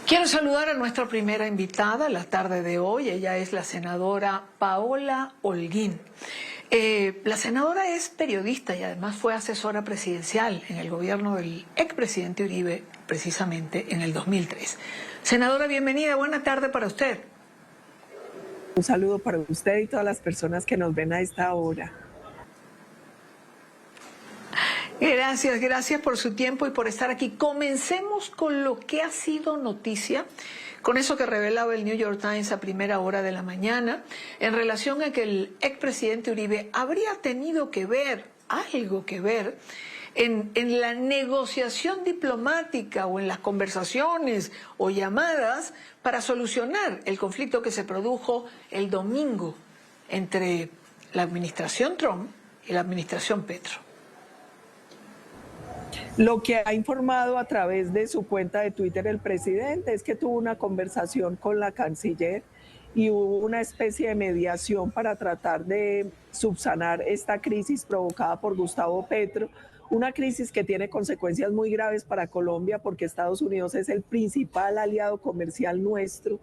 Quiero saludar a nuestra primera invitada la tarde de hoy. Ella es la senadora Paola Holguín. La senadora es periodista y además fue asesora presidencial en el gobierno del expresidente Uribe, precisamente en el 2003. Senadora, bienvenida. Buena tarde para usted. Un saludo para usted y todas las personas que nos ven a esta hora. Gracias por su tiempo y por estar aquí. Comencemos con lo que ha sido noticia, con eso que revelaba el New York Times a primera hora de la mañana, en relación a que el expresidente Uribe habría tenido que ver, algo que ver, en la negociación diplomática o en las conversaciones o llamadas para solucionar el conflicto que se produjo el domingo entre la administración Trump y la administración Petro. Lo que ha informado a través de su cuenta de Twitter el presidente es que tuvo una conversación con la canciller y hubo una especie de mediación para tratar de subsanar esta crisis provocada por Gustavo Petro, una crisis que tiene consecuencias muy graves para Colombia porque Estados Unidos es el principal aliado comercial nuestro.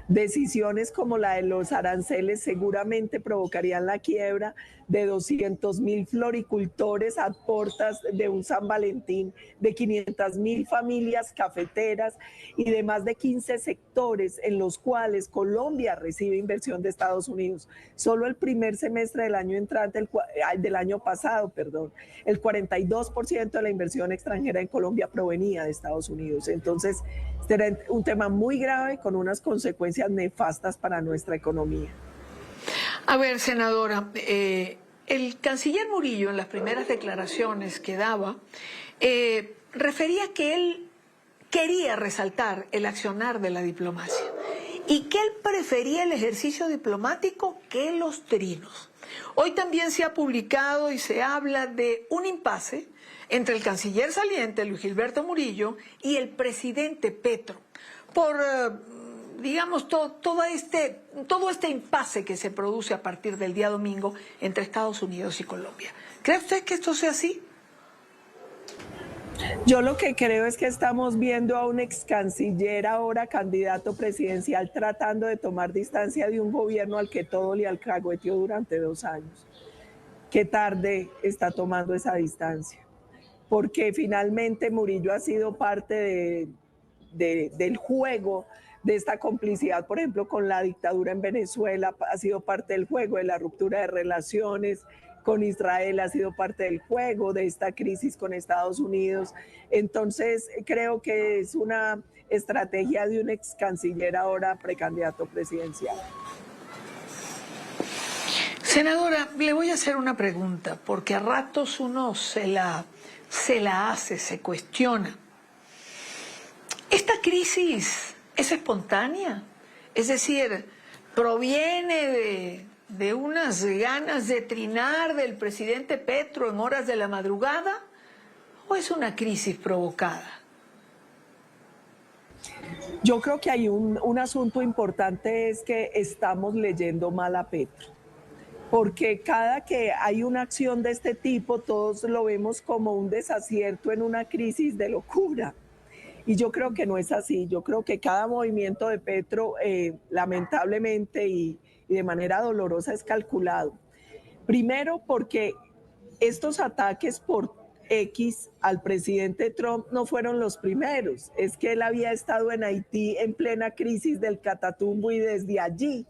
Decisiones como la de los aranceles seguramente provocarían la quiebra de 200.000 floricultores a puertas de un San Valentín, de 500.000 familias cafeteras y de más de 15 sectores en los cuales Colombia recibe inversión de Estados Unidos. Solo el primer semestre del año entrante, del año pasado, el 42% de la inversión extranjera en Colombia provenía de Estados Unidos. Entonces, este era un tema muy grave con unas consecuencias nefastas para nuestra economía. A ver, senadora, el canciller Murillo en las primeras declaraciones que daba refería que él quería resaltar el accionar de la diplomacia y que él prefería el ejercicio diplomático que los trinos. Hoy también se ha publicado y se habla de un impasse entre el canciller saliente, Luis Gilberto Murillo, y el presidente Petro, por, digamos, todo este impasse que se produce a partir del día domingo entre Estados Unidos y Colombia. ¿Cree usted que esto sea así? Yo lo que creo es que estamos viendo a un ex canciller, ahora candidato presidencial, tratando de tomar distancia de un gobierno al que todo le alcahueteó durante 2 años. Qué tarde está tomando esa distancia, porque finalmente Murillo ha sido parte del juego de esta complicidad, por ejemplo, con la dictadura en Venezuela, ha sido parte del juego de la ruptura de relaciones con Israel, ha sido parte del juego de esta crisis con Estados Unidos. Entonces, creo que es una estrategia de un ex canciller ahora precandidato presidencial. Senadora, le voy a hacer una pregunta, porque a ratos uno se la hace, se cuestiona. ¿Esta crisis es espontánea? Es decir, ¿proviene de unas ganas de trinar del presidente Petro en horas de la madrugada? ¿O es una crisis provocada? Yo creo que hay un asunto importante, es que estamos leyendo mal a Petro. Porque cada que hay una acción de este tipo, todos lo vemos como un desacierto en una crisis de locura. Y yo creo que no es así. Yo creo que cada movimiento de Petro, lamentablemente y de manera dolorosa, es calculado. Primero porque estos ataques por X al presidente Trump no fueron los primeros. Es que él había estado en Haití en plena crisis del Catatumbo y desde allí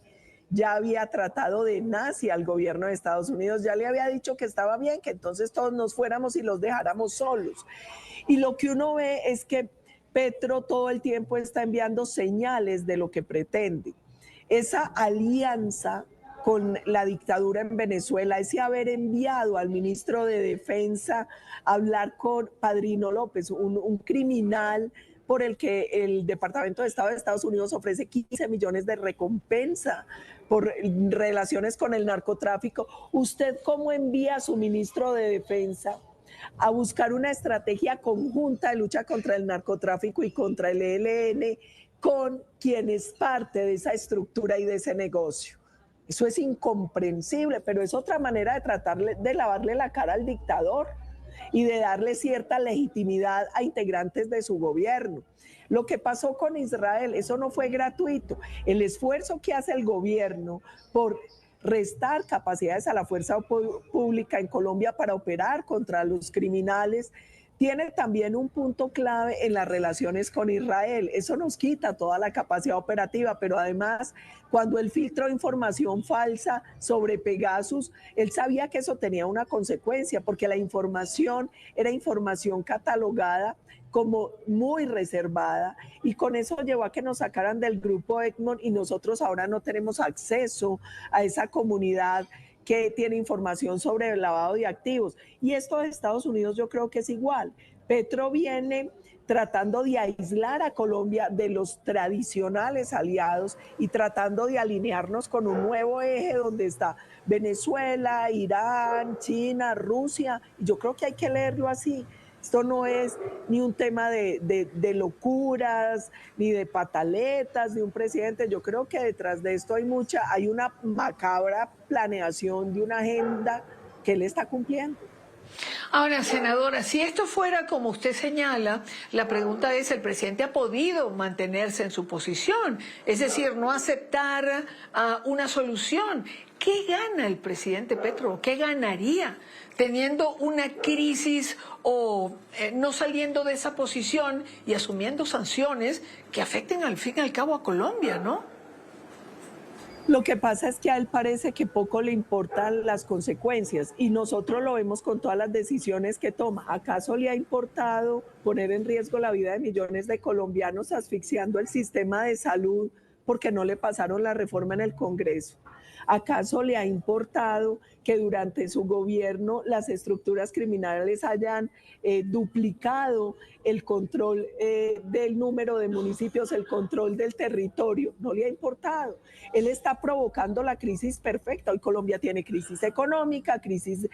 ya había tratado de nazi al gobierno de Estados Unidos, ya le había dicho que estaba bien, que entonces todos nos fuéramos y los dejáramos solos. Y lo que uno ve es que Petro todo el tiempo está enviando señales de lo que pretende. Esa alianza con la dictadura en Venezuela, ese haber enviado al ministro de Defensa a hablar con Padrino López, un criminal por el que el Departamento de Estado de Estados Unidos ofrece 15 millones de recompensa por relaciones con el narcotráfico. ¿Usted cómo envía a su ministro de Defensa a buscar una estrategia conjunta de lucha contra el narcotráfico y contra el ELN con quien es parte de esa estructura y de ese negocio? Eso es incomprensible, pero es otra manera de tratar de lavarle la cara al dictador. y de darle cierta legitimidad a integrantes de su gobierno. Lo que pasó con Israel, eso no fue gratuito. El esfuerzo que hace el gobierno por restar capacidades a la fuerza pública en Colombia para operar contra los criminales tiene también un punto clave en las relaciones con Israel. Eso nos quita toda la capacidad operativa, pero además, cuando él filtró información falsa sobre Pegasus, él sabía que eso tenía una consecuencia, porque la información era información catalogada como muy reservada, y con eso llevó a que nos sacaran del grupo Egmont y nosotros ahora no tenemos acceso a esa comunidad que tiene información sobre el lavado de activos. Y esto de Estados Unidos yo creo que es igual. Petro viene tratando de aislar a Colombia de los tradicionales aliados y tratando de alinearnos con un nuevo eje donde está Venezuela, Irán, China, Rusia. Yo creo que hay que leerlo así. Esto no es ni un tema de locuras, ni de pataletas de un presidente. Yo creo que detrás de esto hay una macabra planeación de una agenda que él está cumpliendo. Ahora, senadora, si esto fuera como usted señala, la pregunta es, ¿el presidente ha podido mantenerse en su posición? Es decir, no aceptar una solución. ¿Qué gana el presidente Petro? ¿Qué ganaría teniendo una crisis o no saliendo de esa posición y asumiendo sanciones que afecten al fin y al cabo a Colombia, ¿no? Lo que pasa es que a él parece que poco le importan las consecuencias y nosotros lo vemos con todas las decisiones que toma. ¿Acaso le ha importado poner en riesgo la vida de millones de colombianos asfixiando el sistema de salud porque no le pasaron la reforma en el Congreso? ¿Acaso le ha importado que durante su gobierno las estructuras criminales hayan duplicado el control del número de municipios, el control del territorio? No le ha importado. Él está provocando la crisis perfecta. Hoy Colombia tiene crisis económica, crisis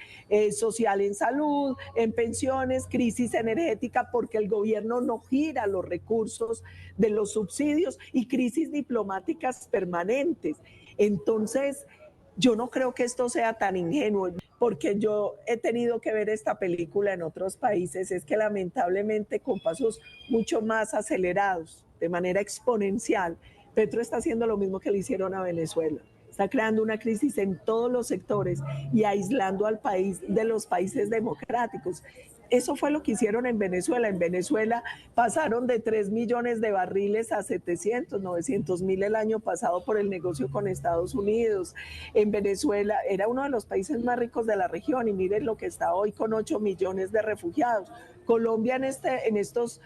social en salud, en pensiones, crisis energética porque el gobierno no gira los recursos de los subsidios y crisis diplomáticas permanentes. Entonces, yo no creo que esto sea tan ingenuo, porque yo he tenido que ver esta película en otros países, es que lamentablemente con pasos mucho más acelerados, de manera exponencial, Petro está haciendo lo mismo que le hicieron a Venezuela. Está creando una crisis en todos los sectores y aislando al país de los países democráticos. Eso fue lo que hicieron en Venezuela. En Venezuela pasaron de 3 millones de barriles a 700, 900 mil el año pasado por el negocio con Estados Unidos. En Venezuela era uno de los países más ricos de la región y miren lo que está hoy con 8 millones de refugiados. Colombia en estos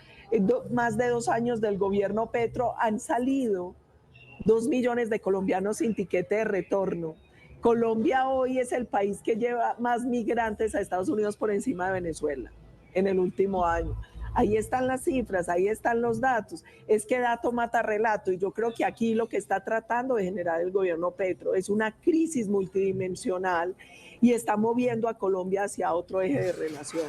más de 2 años del gobierno Petro han salido 2 millones de colombianos sin tiquete de retorno. Colombia hoy es el país que lleva más migrantes a Estados Unidos por encima de Venezuela en el último año. Ahí están las cifras, ahí están los datos. Es que dato mata relato y yo creo que aquí lo que está tratando de generar el gobierno Petro es una crisis multidimensional y está moviendo a Colombia hacia otro eje de relación.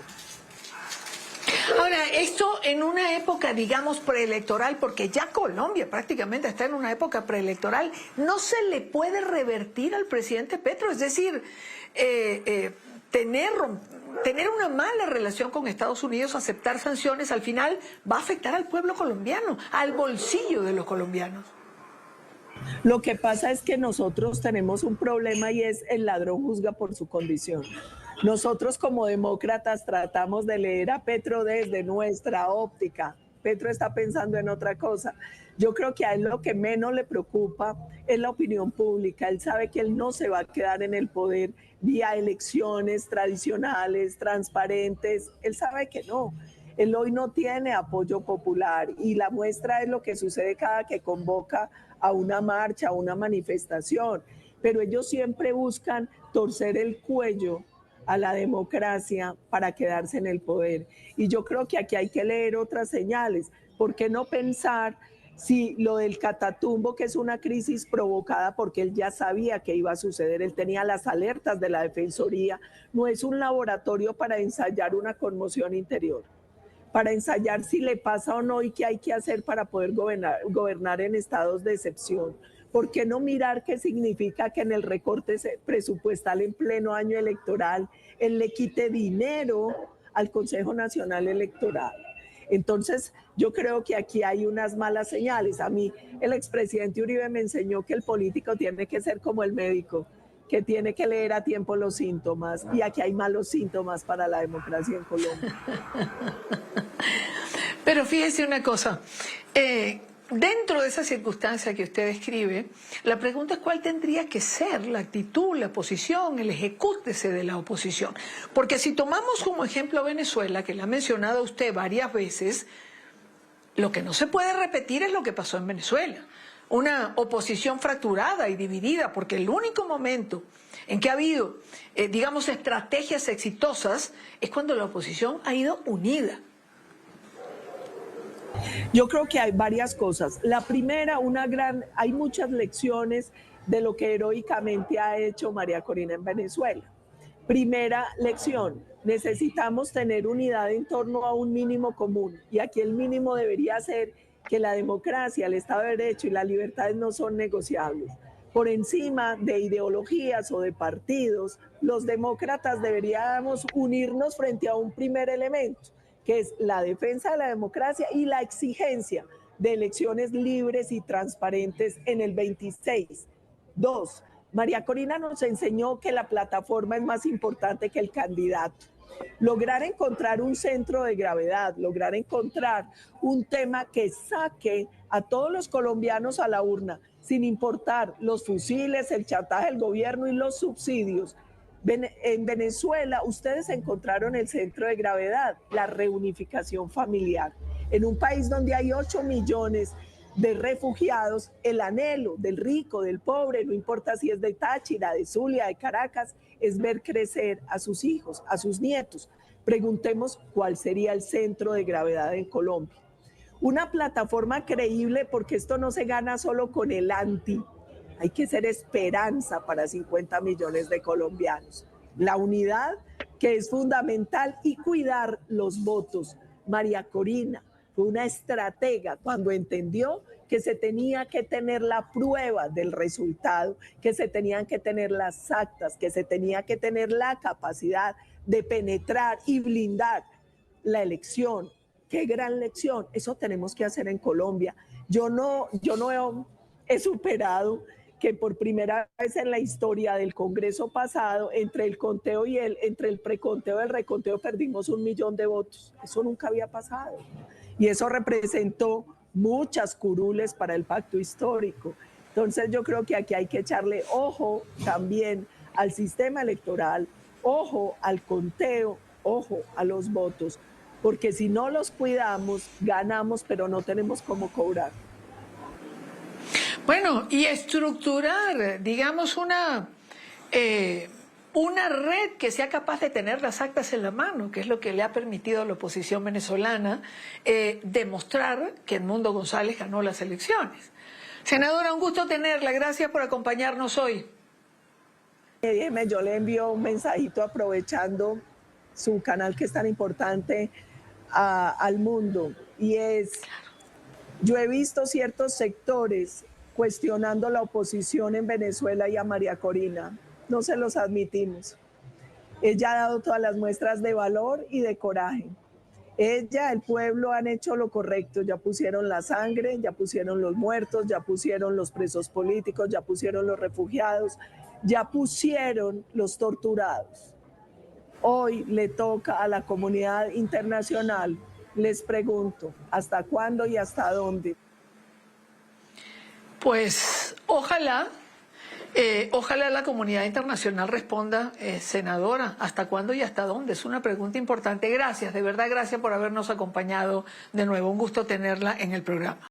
Ahora, esto en una época, digamos, preelectoral, porque ya Colombia prácticamente está en una época preelectoral, no se le puede revertir al presidente Petro, es decir, tener una mala relación con Estados Unidos, aceptar sanciones, al final va a afectar al pueblo colombiano, al bolsillo de los colombianos. Lo que pasa es que nosotros tenemos un problema y es el ladrón juzga por su condición. Nosotros como demócratas tratamos de leer a Petro desde nuestra óptica. Petro está pensando en otra cosa. Yo creo que a él lo que menos le preocupa es la opinión pública. Él sabe que él no se va a quedar en el poder vía elecciones tradicionales, transparentes. Él sabe que no. Él hoy no tiene apoyo popular y la muestra es lo que sucede cada que convoca a una marcha, a una manifestación. Pero ellos siempre buscan torcer el cuello a la democracia para quedarse en el poder. Y yo creo que aquí hay que leer otras señales. ¿Por qué no pensar si lo del Catatumbo, que es una crisis provocada porque él ya sabía que iba a suceder, él tenía las alertas de la Defensoría, no es un laboratorio para ensayar una conmoción interior? Para ensayar si le pasa o no y qué hay que hacer para poder gobernar en estados de excepción. ¿Por qué no mirar qué significa que en el recorte presupuestal en pleno año electoral él le quite dinero al Consejo Nacional Electoral. Entonces, yo creo que aquí hay unas malas señales. A mí, el expresidente Uribe me enseñó que el político tiene que ser como el médico, que tiene que leer a tiempo los síntomas, y aquí hay malos síntomas para la democracia en Colombia. Pero fíjese una cosa, dentro de esa circunstancia que usted describe, la pregunta es cuál tendría que ser la actitud, la posición, el ejecútese de la oposición. Porque si tomamos como ejemplo a Venezuela, que la ha mencionado usted varias veces, lo que no se puede repetir es lo que pasó en Venezuela. Una oposición fracturada y dividida, porque el único momento en que ha habido, digamos, estrategias exitosas es cuando la oposición ha ido unida. Yo creo que hay varias cosas. La primera, hay muchas lecciones de lo que heroicamente ha hecho María Corina en Venezuela. Primera lección, necesitamos tener unidad en torno a un mínimo común, y aquí el mínimo debería ser que la democracia, el Estado de Derecho y las libertades no son negociables. Por encima de ideologías o de partidos, los demócratas deberíamos unirnos frente a un primer elemento, que es la defensa de la democracia y la exigencia de elecciones libres y transparentes en el 26. Dos, María Corina nos enseñó que la plataforma es más importante que el candidato. Lograr encontrar un centro de gravedad, lograr encontrar un tema que saque a todos los colombianos a la urna, sin importar los fusiles, el chantaje del gobierno y los subsidios. En Venezuela ustedes encontraron el centro de gravedad, la reunificación familiar. En un país donde hay 8 millones de refugiados, el anhelo del rico, del pobre, no importa si es de Táchira, de Zulia, de Caracas, es ver crecer a sus hijos, a sus nietos. Preguntemos cuál sería el centro de gravedad en Colombia. Una plataforma creíble, porque esto no se gana solo con el anti. Hay que ser esperanza para 50 millones de colombianos. La unidad, que es fundamental, y cuidar los votos. María Corina fue una estratega cuando entendió que se tenía que tener la prueba del resultado, que se tenían que tener las actas, que se tenía que tener la capacidad de penetrar y blindar la elección. ¡Qué gran lección! Eso tenemos que hacer en Colombia. Yo no he superado que por primera vez en la historia del Congreso pasado, entre el conteo y entre el preconteo y el reconteo, perdimos 1 millón de votos. Eso nunca había pasado. Y eso representó muchas curules para el pacto histórico. Entonces yo creo que aquí hay que echarle ojo también al sistema electoral, ojo al conteo, ojo a los votos, porque si no los cuidamos, ganamos, pero no tenemos cómo cobrar. Bueno, y estructurar, digamos, una red que sea capaz de tener las actas en la mano, que es lo que le ha permitido a la oposición venezolana demostrar que Edmundo González ganó las elecciones. Senadora, un gusto tenerla. Gracias por acompañarnos hoy. Yo le envío un mensajito aprovechando su canal que es tan importante al mundo, y es, yo he visto ciertos sectores cuestionando la oposición en Venezuela y a María Corina. No se los admitimos. Ella ha dado todas las muestras de valor y de coraje. Ella, el pueblo han hecho lo correcto, ya pusieron la sangre, ya pusieron los muertos, ya pusieron los presos políticos, ya pusieron los refugiados, ya pusieron los torturados. Hoy le toca a la comunidad internacional. Les pregunto, ¿hasta cuándo y hasta dónde? Pues ojalá la comunidad internacional responda, senadora, ¿hasta cuándo y hasta dónde? Es una pregunta importante. Gracias, de verdad, gracias por habernos acompañado de nuevo. Un gusto tenerla en el programa.